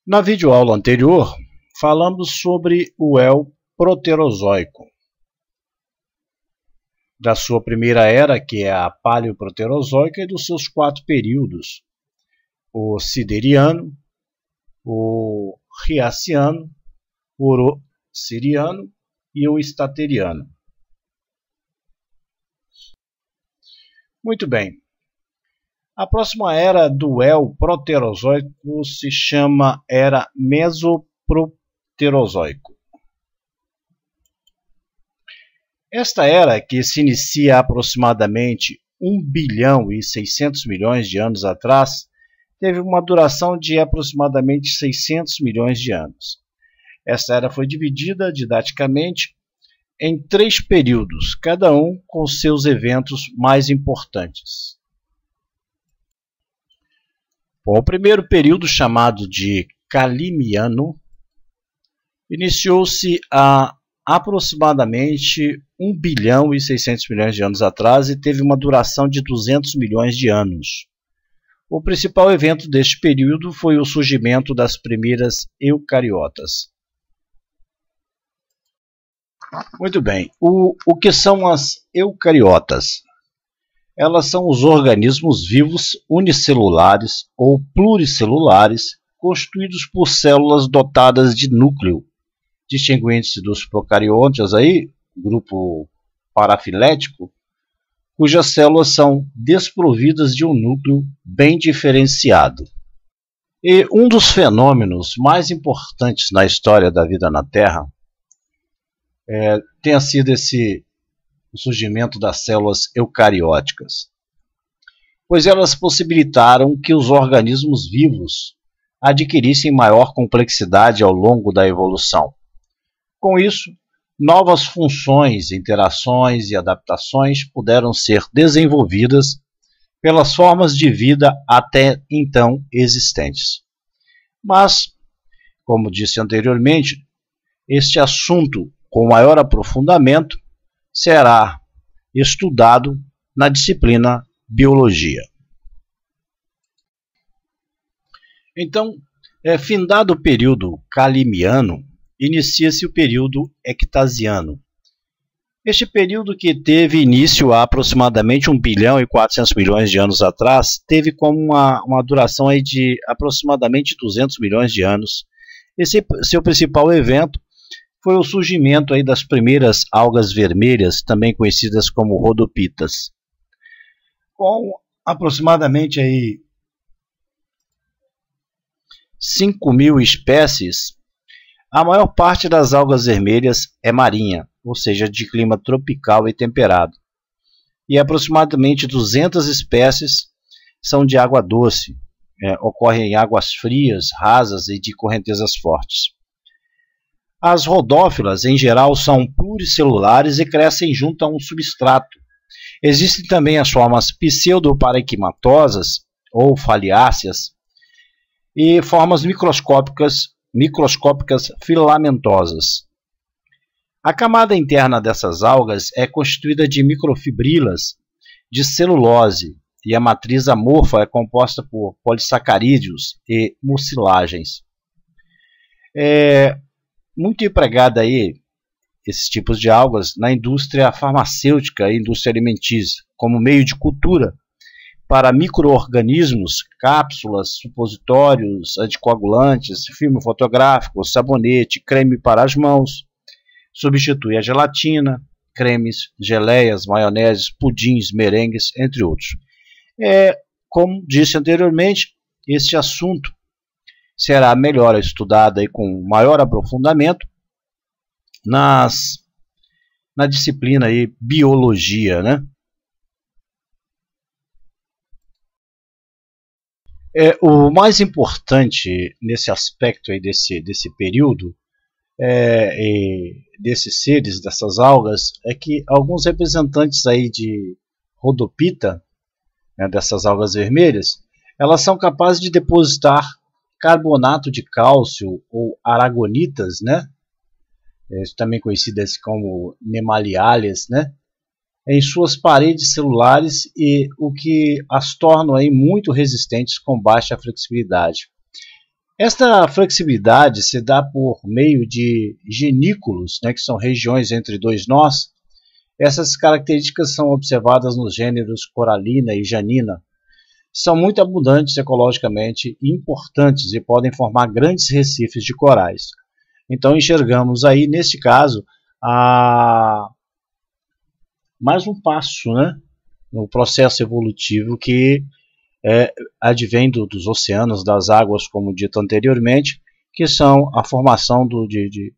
Na videoaula anterior, falamos sobre o El Proterozoico, da sua primeira era, que é a Paleoproterozoica, e dos seus 4 períodos: o Sideriano, o Riaciano, o Orosiriano e o Stateriano. Muito bem. A próxima era do El Proterozoico se chama Era Mesoproterozoico. Esta era, que se inicia aproximadamente 1 bilhão e 600 milhões de anos atrás, teve uma duração de aproximadamente 600 milhões de anos. Esta era foi dividida didaticamente em 3 períodos, cada um com seus eventos mais importantes. Bom, o primeiro período, chamado de Calimiano, iniciou-se há aproximadamente 1 bilhão e 600 milhões de anos atrás e teve uma duração de 200 milhões de anos. O principal evento deste período foi o surgimento das primeiras eucariotas. Muito bem, o que são as eucariotas? Elas são os organismos vivos unicelulares ou pluricelulares constituídos por células dotadas de núcleo, distinguindo-se dos procariontas, grupo parafilético, cujas células são desprovidas de um núcleo bem diferenciado. E um dos fenômenos mais importantes na história da vida na Terra tenha sido o surgimento das células eucarióticas, pois elas possibilitaram que os organismos vivos adquirissem maior complexidade ao longo da evolução. Com isso, novas funções, interações e adaptações puderam ser desenvolvidas pelas formas de vida até então existentes. Mas, como disse anteriormente, este assunto com maior aprofundamento será estudado na disciplina Biologia. Então, findado o período Calimiano, inicia-se o período Ectasiano. Este período, que teve início há aproximadamente 1 bilhão e 400 milhões de anos atrás, teve como uma duração de aproximadamente 200 milhões de anos. Seu principal evento foi o surgimento das primeiras algas vermelhas, também conhecidas como rodopitas. Com aproximadamente 5.000 espécies, a maior parte das algas vermelhas é marinha, ou seja, de clima tropical e temperado. E aproximadamente 200 espécies são de água doce, ocorrem em águas frias, rasas e de correntezas fortes. As rodófilas, em geral, são pluricelulares e crescem junto a um substrato. Existem também as formas pseudoparenquimatosas ou foliáceas e formas microscópicas filamentosas. A camada interna dessas algas é constituída de microfibrilas de celulose e a matriz amorfa é composta por polissacarídeos e mucilagens. Muito empregada esses tipos de algas na indústria farmacêutica e indústria alimentícia, como meio de cultura para micro-organismos, cápsulas, supositórios, anticoagulantes, filme fotográfico, sabonete, creme para as mãos, substitui a gelatina, cremes, geleias, maioneses, pudins, merengues, entre outros. Como disse anteriormente, este assunto será melhor estudado com maior aprofundamento na disciplina Biologia, né? O mais importante nesse aspecto desse período, desses seres, dessas algas, é que alguns representantes de rodopita, dessas algas vermelhas, elas são capazes de depositar carbonato de cálcio ou aragonitas, também conhecidas como nemaliálias, em suas paredes celulares, e o que as torna muito resistentes com baixa flexibilidade. Esta flexibilidade se dá por meio de genículos, que são regiões entre dois nós. Essas características são observadas nos gêneros coralina e janina. São muito abundantes ecologicamente e importantes e podem formar grandes recifes de corais. Então enxergamos aí, nesse caso, mais um passo, no processo evolutivo que advém dos oceanos, das águas, como dito anteriormente, que são a formação de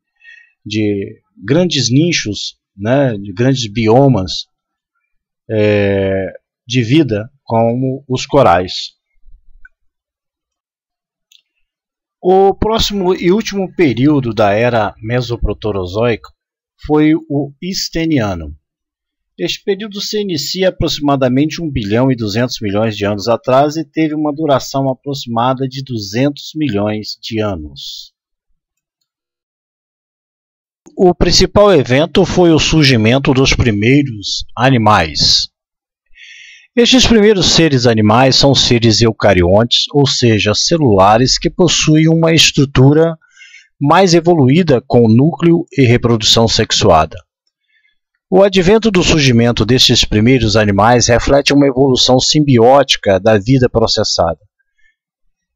grandes nichos, de grandes biomas de vida, como os corais. O próximo e último período da era Mesoproterozoica foi o Isteniano. Este período se inicia aproximadamente 1 bilhão e 200 milhões de anos atrás e teve uma duração aproximada de 200 milhões de anos. O principal evento foi o surgimento dos primeiros animais. Estes primeiros seres animais são seres eucariontes, ou seja, celulares que possuem uma estrutura mais evoluída com núcleo e reprodução sexuada. O advento do surgimento destes primeiros animais reflete uma evolução simbiótica da vida processada.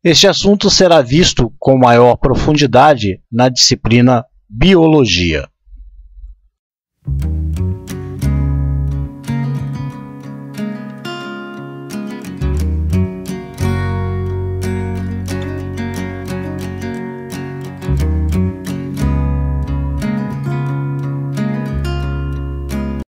Este assunto será visto com maior profundidade na disciplina Biologia.